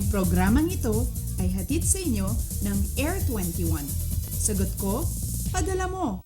Ang programang ito ay hatid sa inyo ng Air 21. Sagot ko, padala mo!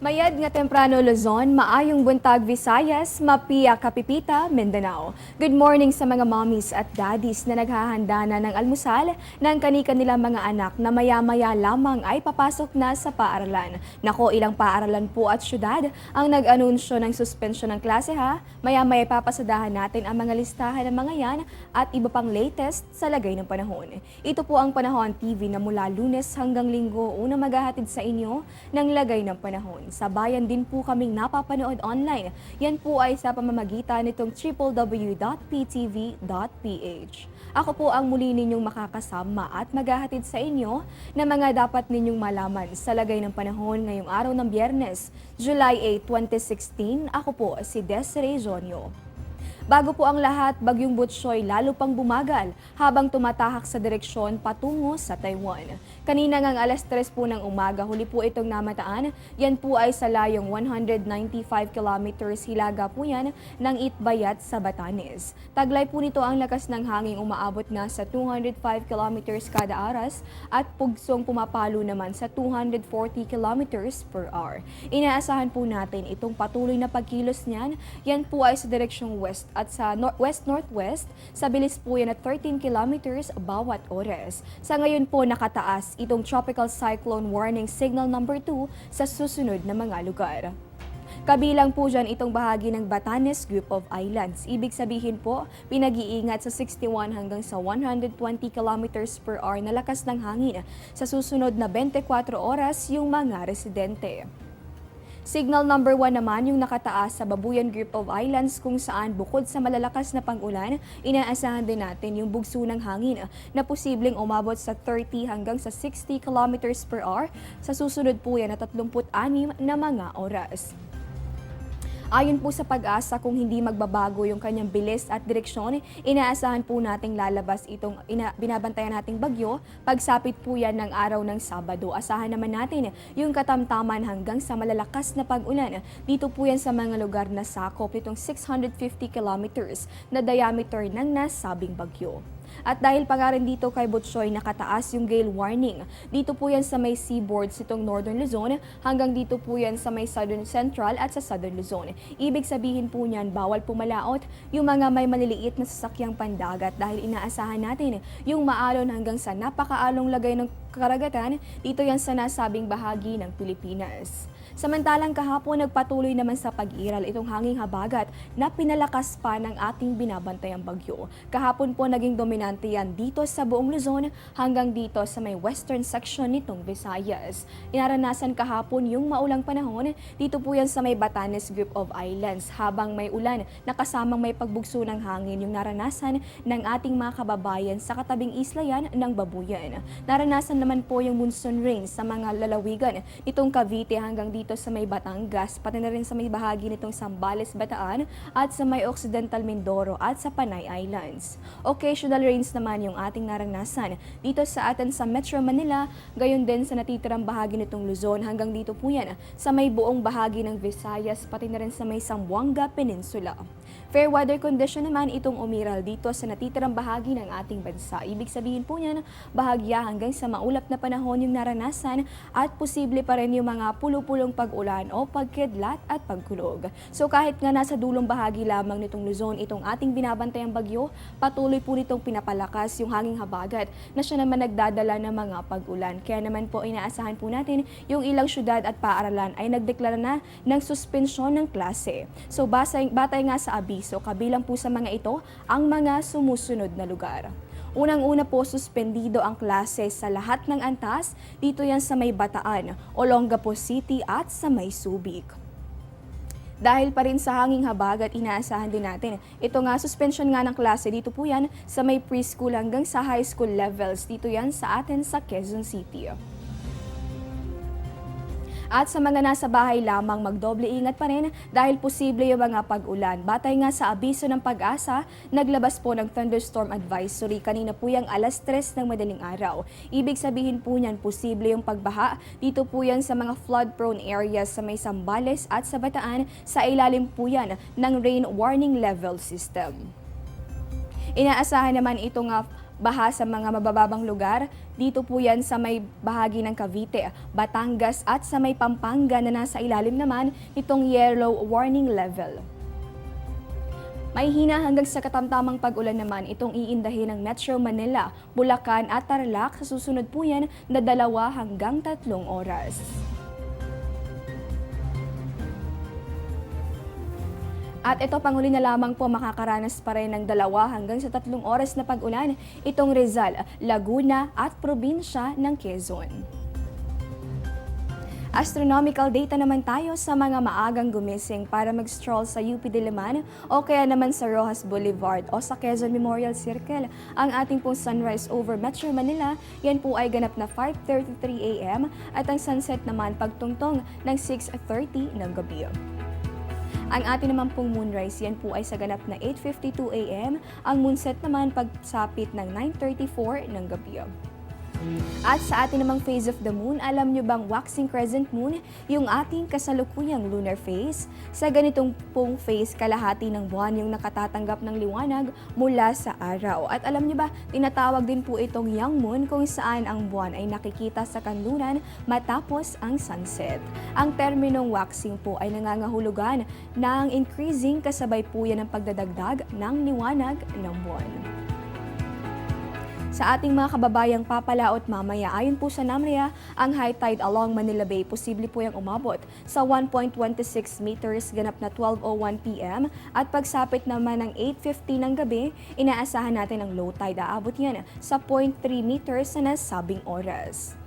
Mayad nga temprano Luzon, maayong buntag Visayas, Mapia, Kapipita, Mindanao. Good morning sa mga mommies at daddies na naghahanda na ng almusal ng kani-kanila mga anak na maya-maya lamang ay papasok na sa paaralan. Nako, ilang paaralan po at syudad ang nag-anunsyo ng suspensyon ng klase ha. Maya-maya papasadahan natin ang mga listahan ng mga yan at iba pang latest sa lagay ng panahon. Ito po ang Panahon TV na mula Lunes hanggang Linggo unang maghahatid sa inyo ng lagay ng panahon. Sa bayan din po kaming napapanood online. Yan po ay sa pamamagitan nitong www.ptv.ph. Ako po ang muli ninyong makakasama at maghahatid sa inyo ng mga dapat ninyong malaman sa lagay ng panahon ngayong araw ng Biyernes, July 8, 2016. Ako po si Desiree Jonio. Bago po ang lahat, Bagyong Butchoy lalo pang bumagal habang tumatahak sa direksyon patungo sa Taiwan. Kanina ngang alas 3 po ng umaga, huli po itong namataan. Yan po ay sa layong 195 kilometers hilaga po yan ng Itbayat sa Batanes. Taglay po nito ang lakas ng hangin umaabot na sa 205 kilometers kada oras at pugsong pumapalo naman sa 240 kilometers per hour. Inaasahan po natin itong patuloy na pagkilos niyan. Yan po ay sa direksyong west at sa west-northwest, sa bilis po yan at 13 kilometers bawat oras. Sa ngayon po nakataas itong Tropical Cyclone Warning Signal number 2 sa susunod na mga lugar. Kabilang po dyan itong bahagi ng Batanes Group of Islands. Ibig sabihin po, pinag-iingat sa 61 hanggang sa 120 kilometers per hour na lakas ng hangin. Sa susunod na 24 oras yung mga residente. Signal number 1 naman yung nakataas sa Babuyan Group of Islands kung saan bukod sa malalakas na pag-ulan, inaasahan din natin yung bugso ng hangin na posibleng umabot sa 30 hanggang sa 60 kilometers per hour sa susunod po yan na 36 na mga oras. Ayon po sa Pag-asa, kung hindi magbabago yung kanyang bilis at direksyon, inaasahan po nating lalabas itong binabantayan nating bagyo pagsapit po yan ng araw ng Sabado. Asahan naman natin yung katamtaman hanggang sa malalakas na pag-ulan. Dito po yan sa mga lugar na sakop nitong 650 kilometers na diameter ng nasabing bagyo. At dahil pa nga rin dito kay Butchoy nakataas yung gale warning. Dito po yan sa may seaboards itong Northern Luzon hanggang dito po yan sa may Southern Central at sa Southern Luzon. Ibig sabihin po niyan bawal pumalaot yung mga may maliliit na sasakyang pandagat dahil inaasahan natin yung maalon hanggang sa napakaalong lagay ng karagatan dito yan sa nasabing bahagi ng Pilipinas. Samantalang kahapon nagpatuloy naman sa pag-iral itong hanging habagat na pinalakas pa ng ating binabantayang bagyo. Kahapon po naging dominante yan dito sa buong Luzon hanggang dito sa may western section nitong Visayas. Inaranasan kahapon yung maulang panahon dito po yan sa may Batanes Group of Islands habang may ulan na kasamang may pagbugso ng hangin yung naranasan ng ating mga kababayan sa katabing isla yan ng Babuyan. Naranasan naman po yung monsoon rain sa mga lalawigan nitong Cavite hanggang dito sa may Batangas, pati na rin sa may bahagi nitong Zambales, Bataan at sa may Occidental Mindoro at sa Panay Islands. Occasional rains naman yung ating naranasan dito sa atin sa Metro Manila, gayon din sa natitirang bahagi nitong Luzon hanggang dito po yan sa may buong bahagi ng Visayas, pati na rin sa may Zamboanga Peninsula. Fair weather condition naman itong umiral dito sa natitirang bahagi ng ating bansa. Ibig sabihin po niyan, bahagya hanggang sa maulap na panahon yung naranasan at posible pa rin yung mga pulo-pulong pag-ulan o pagkidlat at pagkulog. So kahit nga nasa dulong bahagi lamang nitong Luzon itong ating binabantayang bagyo, patuloy po nitong pinapalakas yung hanging habagat na siya naman nagdadala ng mga pag-ulan. Kaya naman po inaasahan po natin yung ilang syudad at paaralan ay nagdeklara na ng suspensyon ng klase. So batay nga sa abiso, kabilang po sa mga ito ang mga sumusunod na lugar. Unang-una po, suspendido ang klase sa lahat ng antas, dito yan sa may Bataan, Olongapo City at sa may Subic. Dahil pa rin sa hanging habagat, inaasahan din natin. Ito nga, suspension nga ng klase, dito po yan sa may preschool hanggang sa high school levels, dito yan sa atin sa Quezon City. At sa mga nasa bahay lamang, magdoble ingat pa rin dahil posible yung mga pag-ulan. Batay nga sa abiso ng Pag-asa, naglabas po ng thunderstorm advisory kanina po yung alas 3 ng madaling araw. Ibig sabihin po niyan, posible yung pagbaha. Dito po yan sa mga flood-prone areas sa may Sambales at sa Bataan, sa ilalim po yan ng rain warning level system. Inaasahan naman itong baha sa mga mabababang lugar. Dito po yan sa may bahagi ng Cavite, Batangas at sa may Pampanga na nasa ilalim naman itong yellow warning level. May hina hanggang sa katamtamang pag-ulan naman itong iindahin ng Metro Manila, Bulacan at Tarlac sa susunod po yan na 2 hanggang 3 oras. At ito, panghuli na lamang po, makakaranas pa rin ng 2 hanggang sa 3 oras na pag-ulan itong Rizal, Laguna at probinsya ng Quezon. Astronomical data naman tayo sa mga maagang gumising para mag-stroll sa UP Diliman o kaya naman sa Rojas Boulevard o sa Quezon Memorial Circle. Ang ating pong sunrise over Metro Manila, yan po ay ganap na 5:33 AM at ang sunset naman pagtungtong ng 6:30 ng gabi. Ang ating naman pong moonrise, yan po ay sa ganap na 8:52 AM. Ang moonset naman pagsapit ng 9:34 ng gabi. At sa ating namang phase of the moon, alam nyo bang waxing crescent moon, yung ating kasalukuyang lunar phase? Sa ganitong pong phase, kalahati ng buwan yung nakatatanggap ng liwanag mula sa araw. At alam nyo ba, tinatawag din po itong young moon kung saan ang buwan ay nakikita sa kanluran matapos ang sunset. Ang terminong waxing po ay nangangahulugan ng increasing kasabay po yan ng pagdadagdag ng liwanag ng buwan. Sa ating mga kababayang papalaot mamaya, ayon po sa NAMREA, ang high tide along Manila Bay posible po yung umabot sa 1.26 meters ganap na 12:01 PM at pagsapit naman ng 8:50 ng gabi, inaasahan natin ang low tide aabot yan sa 0.3 meters sa nasabing oras.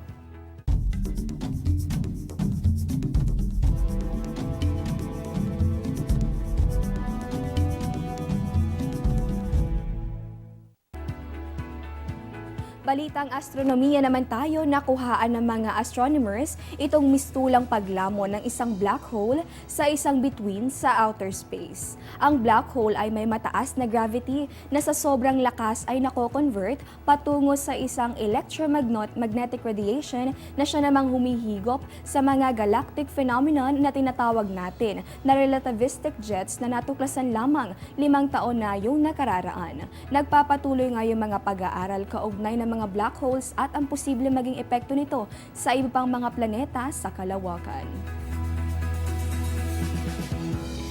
Balitang astronomiya naman tayo, nakuhaan ng mga astronomers itong mistulang paglamon ng isang black hole sa isang bituin sa outer space. Ang black hole ay may mataas na gravity na sa sobrang lakas ay nako-convert patungo sa isang electromagnetic radiation na siya namang humihigop sa mga galactic phenomenon na tinatawag natin na relativistic jets na natuklasan lamang 5 taon na yung nakararaan. Nagpapatuloy nga yung mga pag-aaral kaugnay ng mga black holes at ang posible maging epekto nito sa iba pang mga planeta sa kalawakan.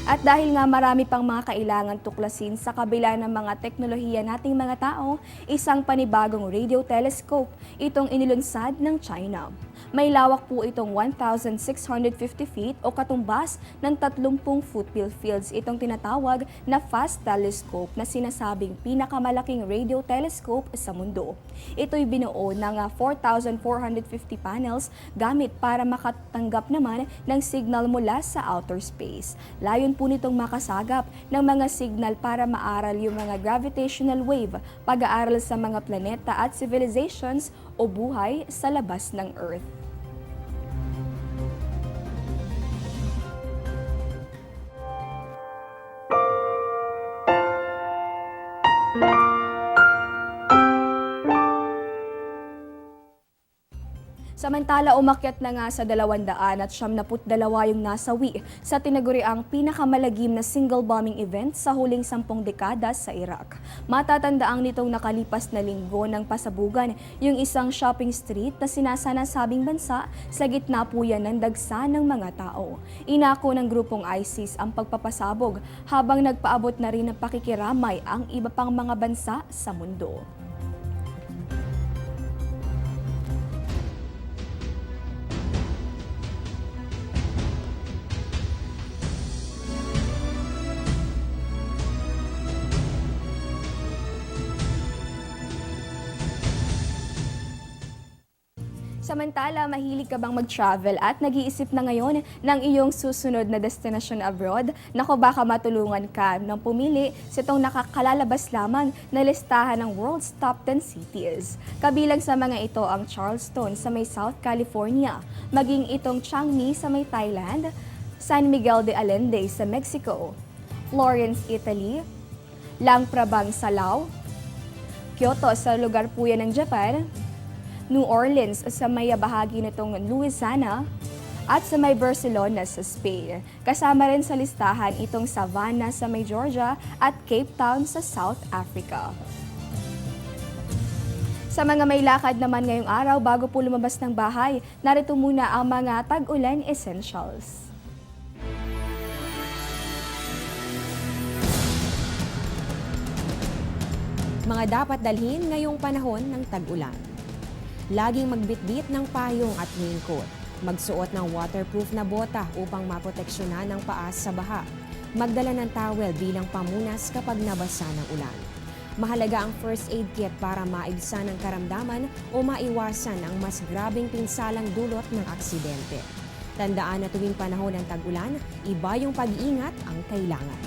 At dahil nga marami pang mga kailangan tuklasin sa kabila ng mga teknolohiya nating mga tao, isang panibagong radio telescope itong inilunsad ng China. May lawak po itong 1,650 feet o katumbas ng 30 football fields. Itong tinatawag na FAST telescope na sinasabing pinakamalaking radio telescope sa mundo. Ito'y binuo ng 4,450 panels gamit para makatanggap naman ng signal mula sa outer space. Layon po nitong makasagap ng mga signal para maaral yung mga gravitational wave, pag-aaral sa mga planeta at civilizations o buhay sa labas ng Earth. Samantala, umakyat na nga sa 272 yung nasawi sa tinaguriang pinakamalagim na single bombing event sa huling 10 dekada sa Iraq. Matatandaang nitong nakalipas na linggo ng pasabugan yung isang shopping street na sinasanasabing bansa sa gitna po yan ng dagsa ng mga tao. Inako ng grupong ISIS ang pagpapasabog habang nagpaabot na rin ng pakikiramay ang iba pang mga bansa sa mundo. Samantala, mahilig ka bang mag-travel at nag-iisip na ngayon ng iyong susunod na destinasyon abroad? Naku, baka matulungan ka ng pumili sa itong nakakalalabas lamang na listahan ng World's Top 10 Cities. Kabilang sa mga ito ang Charleston sa may South California, maging itong Chiang Mai sa may Thailand, San Miguel de Allende sa Mexico, Florence, Italy, Luang Prabang sa Laos, Kyoto sa lugar po yan ng Japan, New Orleans sa may bahagi nitong Louisiana, at sa may Barcelona sa Spain. Kasama rin sa listahan itong Savannah sa may Georgia at Cape Town sa South Africa. Sa mga may lakad naman ngayong araw bago po lumabas ng bahay, narito muna ang mga tag-ulan essentials. Mga dapat dalhin ngayong panahon ng tag-ulan. Laging magbitbit ng payong at raincoat. Magsuot ng waterproof na bota upang maproteksyonan ang paa sa baha. Magdala ng towel bilang pamunas kapag nabasa ng ulan. Mahalaga ang first aid kit para maibsan ang karamdaman o maiwasan ang mas grabeng pinsalang dulot ng aksidente. Tandaan na tuwing panahon ng tag-ulan, iba yung pag-iingat ang kailangan.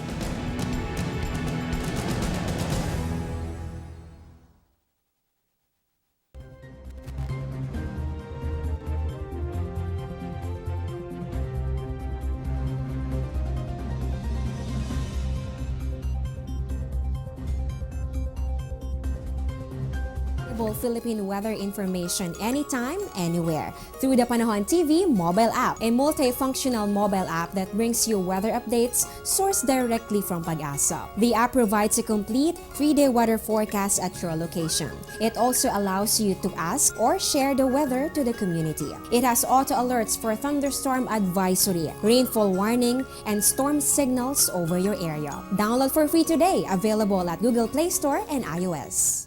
Philippine weather information anytime, anywhere through the Panahon TV mobile app, a multifunctional mobile app that brings you weather updates sourced directly from Pag-asa. The app provides a complete 3-day weather forecast at your location. It also allows you to ask or share the weather to the community. It has auto alerts for thunderstorm advisory, rainfall warning, and storm signals over your area. Download for free today, available at Google Play Store and iOS.